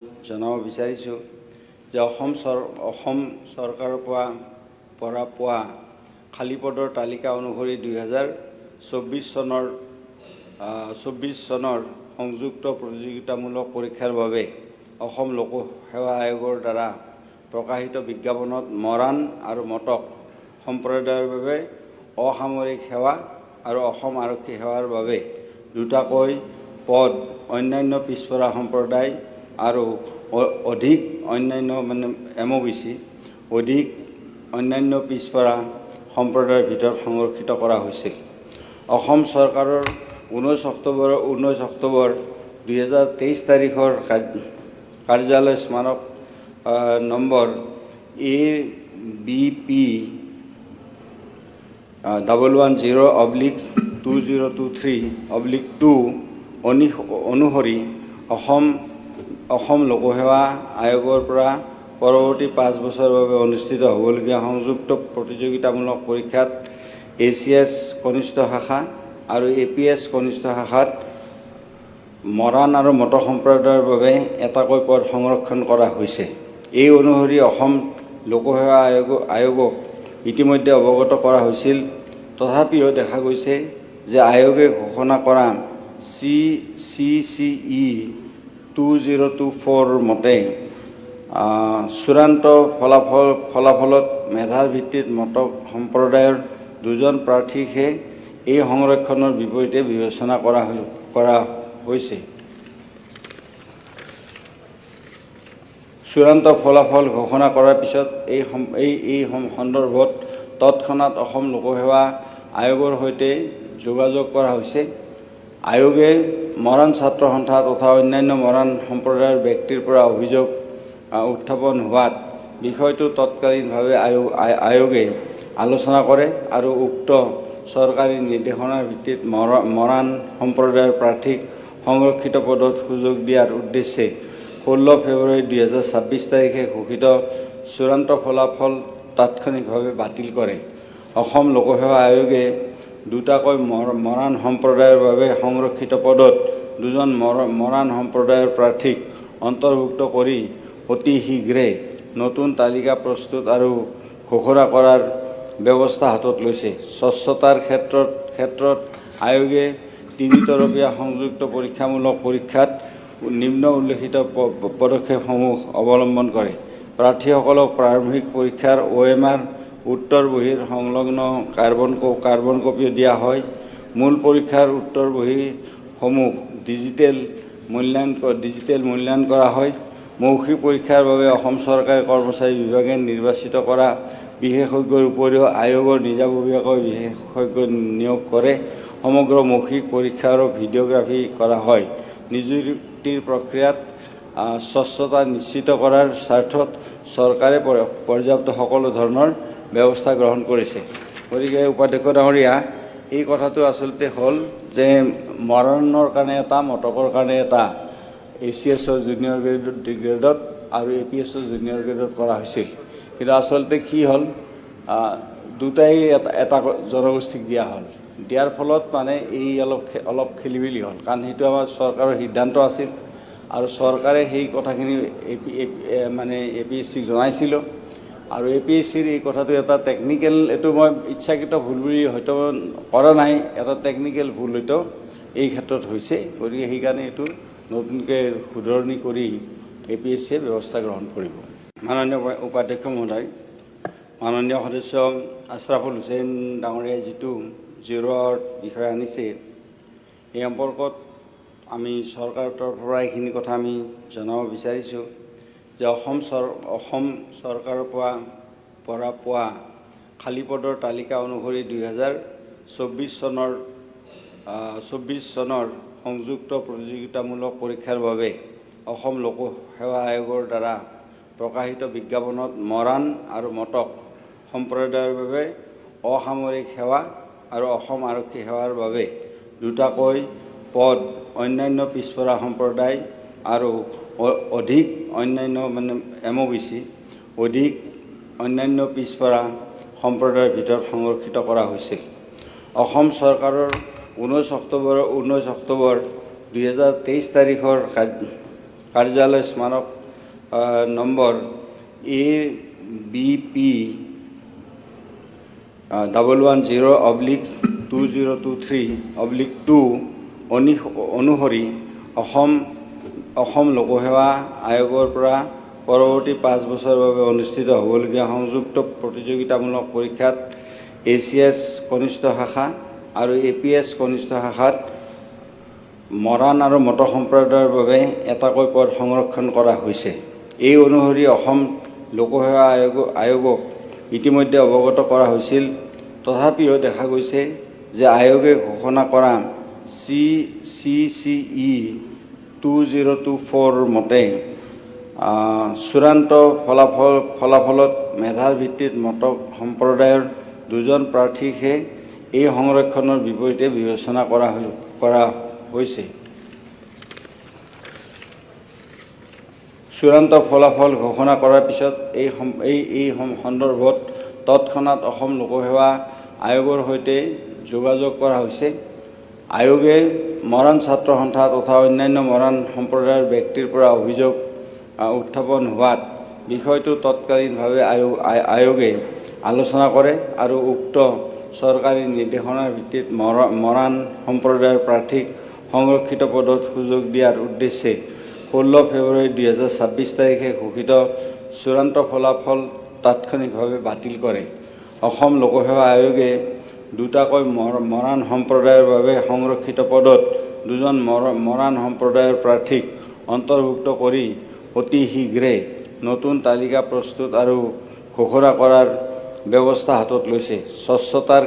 জনাব বিচাৰিছোঁ যে অসম চৰকাৰৰ পৰা পোৱা খালী পদৰ তালিকা অনুসৰি 2024 চনৰ সংযুক্ত প্ৰতিযোগিতামূলক পৰীক্ষাৰ বাবে অসম লোকসেৱা আয়োগৰ দ্বাৰা প্ৰকাশিত বিজ্ঞাপনত মৰাণ আৰু মটক সম্প্ৰদায়ৰ বাবে অসামৰিক সেৱা আৰু অসম আৰক্ষী সেৱাৰ বাবে দুটাকৈ পদ অন্যান্য পিছপৰা সম্প্ৰদায় আৰু অধিক অন্যান্য অধিক অন্যান্য পিছপৰা সম্প্ৰদায়ৰ ভিতৰত সংৰক্ষিত কৰা হৈছিল। অসম চৰকাৰৰ 19 অক্টোবৰ 2023 তাৰিখৰ কাৰ্যালয় স্মাৰক নম্বৰ ABP 110/2023/2 অনুসৰি অসম লোকসেৱা আয়োগৰ পৰা পৰৱৰ্তী 5 বছৰৰ বাবে অনুষ্ঠিত হ'বলগীয়া সংযুক্ত প্ৰতিযোগিতামূলক পৰীক্ষাত ACS কনিষ্ঠ শাখা আৰু APS কনিষ্ঠ শাখাত মৰাণ আৰু মটক সম্প্ৰদায়ৰ বাবে এটাকৈ পদ সংৰক্ষণ কৰা হৈছে। এই অনুসৰি অসম লোকসেৱা আয়োগক ইতিমধ্যে অৱগত কৰা হৈছিল। তথাপিও দেখা গৈছে যে আয়োগে ঘোষণা কৰা CCE 2024 মতে চূড়ান্ত ফলাফলত মেধাৰ ভিত্তিত মটক সম্প্ৰদায়ৰ 2জন প্ৰাৰ্থীকহে এই সংৰক্ষণৰ বিপৰীতে বিবেচনা কৰা হৈছে। চূড়ান্ত ফলাফল ঘোষণা কৰাৰ পিছত এই সন্দৰ্ভত তৎক্ষণাত অসম লোকসেৱা আয়োগৰ সৈতে যোগাযোগ কৰা হৈছে। আয়োগে মৰাণ ছাত্ৰ সন্থা তথা অন্যান্য মৰাণ সম্প্ৰদায়ৰ ব্যক্তিৰ পৰা অভিযোগ উত্থাপন হোৱাত বিষয়টো তৎকালীনভাৱে আয়োগে আলোচনা কৰে আৰু উক্ত চৰকাৰী নিৰ্দেশনাৰ ভিত্তিত মৰাণ সম্প্ৰদায়ৰ প্ৰাৰ্থীক সংৰক্ষিত পদত সুযোগ দিয়াৰ উদ্দেশ্যে 16 ফেব্ৰুৱাৰী 2026 তাৰিখে ঘোষিত চূড়ান্ত ফলাফল তাৎক্ষণিকভাৱে বাতিল কৰে। অসম লোকসেৱা আয়োগে দুটাকৈ মৰাণ সম্প্ৰদায়ৰ বাবে সংৰক্ষিত পদত 2জন মৰাণ সম্প্ৰদায়ৰ প্ৰাৰ্থীক অন্তৰ্ভুক্ত কৰি অতি শীঘ্ৰে নতুন তালিকা প্ৰস্তুত আৰু ঘোষণা কৰাৰ ব্যৱস্থা হাতত লৈছে। স্বচ্ছতাৰ ক্ষেত্ৰত আয়োগে 3তৰপীয়া সংযুক্ত পৰীক্ষামূলক পৰীক্ষাত নিম্ন উল্লেখিত পদক্ষেপসমূহ অৱলম্বন কৰে। প্ৰাৰ্থীসকলক প্ৰাৰম্ভিক পৰীক্ষাৰ OMR উত্তৰ বহীৰ সংলগ্ন কাৰ্বন কপি দিয়া হয়। মূল পৰীক্ষাৰ উত্তৰ বহীসমূহ ডিজিটেল মূল্যায়ন কৰা হয়। মৌখিক পৰীক্ষাৰ বাবে অসম চৰকাৰী কৰ্মচাৰী বিভাগে নিৰ্বাচিত কৰা বিশেষজ্ঞৰ উপৰিও আয়োগৰ নিজাববীয়াকৈ বিশেষজ্ঞ নিয়োগ কৰে। সমগ্ৰ মৌখিক পৰীক্ষাৰো ভিডিঅ'গ্ৰাফী কৰা হয়। নিযুক্তিৰ প্ৰক্ৰিয়াত স্বচ্ছতা নিশ্চিত কৰাৰ স্বাৰ্থত চৰকাৰে পৰ্যাপ্ত সকলো ধৰণৰ ব্যৱস্থা গ্ৰহণ কৰিছে। গতিকে উপাধ্যক্ষ ডাঙৰীয়া, এই কথাটো আচলতে হ'ল যে মৰাণৰ কাৰণে এটা, মটকৰ কাৰণে এটা ACSৰ জুনিয়ৰ গ্ৰেডত আৰু APSৰ জুনিয়ৰ গ্ৰেডত কৰা হৈছিল। কিন্তু আচলতে কি হ'ল, দুটাই এটা জনগোষ্ঠীক দিয়া হ'ল। দিয়াৰ ফলত এই অলপ খেলিমেলি হ'ল, কাৰণ সেইটো আমাৰ চৰকাৰৰ সিদ্ধান্ত আছিল আৰু চৰকাৰে সেই কথাখিনি APSCক জনাইছিলোঁ আৰু APSCৰ এই কথাটো এটা টেকনিকেল, এইটো মই ইচ্ছাকৃত ভুল বুলি হয়তো কৰা নাই, এটা টেকনিকেল ভুল হয়তো এই ক্ষেত্ৰত হৈছে। গতিকে সেইকাৰণে এইটো নতুনকৈ শুধৰণি কৰি APSCয়ে ব্যৱস্থা গ্ৰহণ কৰিব। মাননীয় উপাধ্যক্ষ মহোদয়, মাননীয় সদস্য আশ্ৰাফুল হুছেইন ডাঙৰীয়াই যিটো জিৰৰ বিষয়ে আনিছে, এই সম্পৰ্কত আমি চৰকাৰৰ তৰফৰ পৰা এইখিনি কথা আমি জনাব বিচাৰিছোঁ যে অসম চৰকাৰৰ পৰা পোৱা খালী পদৰ তালিকা অনুসৰি 2024 চনৰ সংযুক্ত প্ৰতিযোগিতামূলক পৰীক্ষাৰ বাবে অসম লোকসেৱা আয়োগৰ দ্বাৰা প্ৰকাশিত বিজ্ঞাপনত মৰাণ আৰু মটক সম্প্ৰদায়ৰ বাবে অসামৰিক সেৱা আৰু অসম আৰক্ষী সেৱাৰ বাবে দুটাকৈ পদ অন্যান্য পিছপৰা সম্প্ৰদায় আৰু অধিক অন্যান্য অধিক অন্যান্য পিছপৰা সম্প্ৰদায়ৰ ভিতৰত সংৰক্ষিত কৰা হৈছিল। অসম চৰকাৰৰ 19 অক্টোবৰ 2023 তাৰিখৰ কাৰ্যালয় স্মাৰক নম্বৰ ABP 110/2023/2 অনুসৰি অসম লোকসেৱা আয়োগৰ পৰা পৰৱৰ্তী 5 বছৰৰ বাবে অনুষ্ঠিত হ'বলগীয়া সংযুক্ত প্ৰতিযোগিতামূলক পৰীক্ষাত ACS কনিষ্ঠ শাখা আৰু APS কনিষ্ঠ শাখাত মৰাণ আৰু মটক সম্প্ৰদায়ৰ বাবে এটাকৈ পদ সংৰক্ষণ কৰা হৈছে। এই অনুসৰি অসম লোকসেৱা আয়োগক ইতিমধ্যে অৱগত কৰা হৈছিল। তথাপিও দেখা গৈছে যে আয়োগে ঘোষণা কৰা CCE 2024 মতে চূড়ান্ত ফলাফলত মেধাৰ ভিত্তিত মটক সম্প্ৰদায়ৰ 2জন প্ৰাৰ্থীকহে এই সংৰক্ষণৰ বিপৰীতে বিবেচনা কৰা হৈছে। চূড়ান্ত ফলাফল ঘোষণা কৰাৰ পিছত এই সন্দৰ্ভত তৎক্ষণাত অসম লোকসেৱা আয়োগৰ সৈতে যোগাযোগ কৰা হৈছে। আয়োগে মৰাণ ছাত্ৰ সন্থা তথা অন্যান্য মৰাণ সম্প্ৰদায়ৰ ব্যক্তিৰ পৰা অভিযোগ উত্থাপন হোৱাত বিষয়টো তৎকালীনভাৱে আয়োগে আলোচনা কৰে আৰু উক্ত চৰকাৰী নিৰ্দেশনাৰ ভিত্তিত মৰাণ সম্প্ৰদায়ৰ প্ৰাৰ্থীক সংৰক্ষিত পদত সুযোগ দিয়াৰ উদ্দেশ্যে 16 ফেব্ৰুৱাৰী 2026 তাৰিখে ঘোষিত চূড়ান্ত ফলাফল তাৎক্ষণিকভাৱে বাতিল কৰে। অসম লোকসেৱা আয়োগে দুটাকৈ মৰাণ সম্প্ৰদায়ৰ বাবে সংৰক্ষিত পদত 2জন মৰাণ সম্প্ৰদায়ৰ প্ৰাৰ্থীক অন্তৰ্ভুক্ত কৰি অতি শীঘ্ৰে নতুন তালিকা প্ৰস্তুত আৰু ঘোষণা কৰাৰ ব্যৱস্থা হাতত লৈছে। স্বচ্ছতাৰ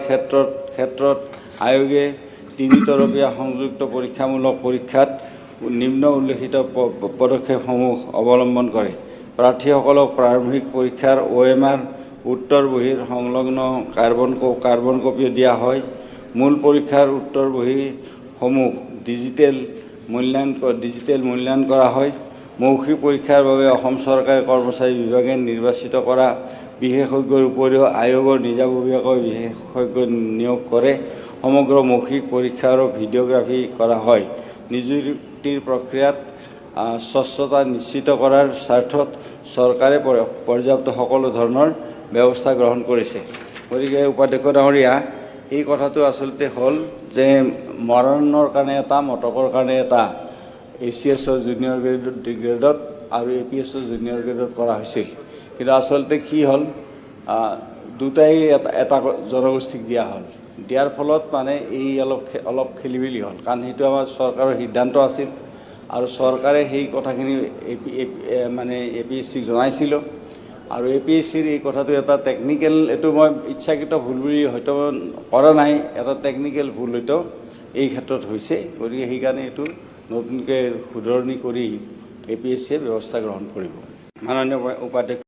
ক্ষেত্ৰত আয়োগে 3তৰপীয়া সংযুক্ত পৰীক্ষামূলক পৰীক্ষাত নিম্ন উল্লেখিত পদক্ষেপসমূহ অৱলম্বন কৰে। প্ৰাৰ্থীসকলক প্ৰাৰম্ভিক পৰীক্ষাৰ OMR উত্তৰ বহীৰ সংলগ্ন কাৰ্বন কপিও দিয়া হয়। মূল পৰীক্ষাৰ উত্তৰ বহীসমূহ ডিজিটেল মূল্যায়ন কৰা হয়। মৌখিক পৰীক্ষাৰ বাবে অসম চৰকাৰী কৰ্মচাৰী বিভাগে নিৰ্বাচিত কৰা বিশেষজ্ঞৰ উপৰিও আয়োগৰ নিজাববীয়াকৈ বিশেষজ্ঞ নিয়োগ কৰে। সমগ্ৰ মৌখিক পৰীক্ষা আৰু ভিডিঅ'গ্ৰাফী কৰা হয়। নিযুক্তিৰ প্ৰক্ৰিয়াত স্বচ্ছতা নিশ্চিত কৰাৰ স্বাৰ্থত চৰকাৰে পৰ্যাপ্ত সকলো ধৰণৰ ব্যৱস্থা গ্ৰহণ কৰিছে। গতিকে উপাধ্যক্ষ ডাঙৰীয়া, এই কথাটো আচলতে হ'ল যে মৰাণৰ কাৰণে এটা, মটকৰ কাৰণে এটা ACSৰ জুনিয়ৰ গ্ৰেডত আৰু APSৰ জুনিয়ৰ গ্ৰেডত কৰা হৈছিল। কিন্তু আচলতে কি হ'ল, দুটাই এটা জনগোষ্ঠীক দিয়া হ'ল। দিয়াৰ ফলত মানে এই অলপ খেলিমেলি হ'ল, কাৰণ সেইটো আমাৰ চৰকাৰৰ সিদ্ধান্ত আছিল আৰু চৰকাৰে সেই কথাখিনি মানে APSCক জনাইছিলোঁ আৰু APSCৰ এই কথাটো এটা টেকনিকেল, এইটো মই ইচ্ছাকৃত ভুল বুলি হয়তো কৰা নাই, এটা টেকনিকেল ভুল হয়তো এই ক্ষেত্ৰত হৈছে। গতিকে সেইকাৰণে এইটো নতুনকৈ শুধৰণি কৰি APSCয়ে ব্যৱস্থা গ্ৰহণ কৰিব। মাননীয় উপাধ্যক্ষ।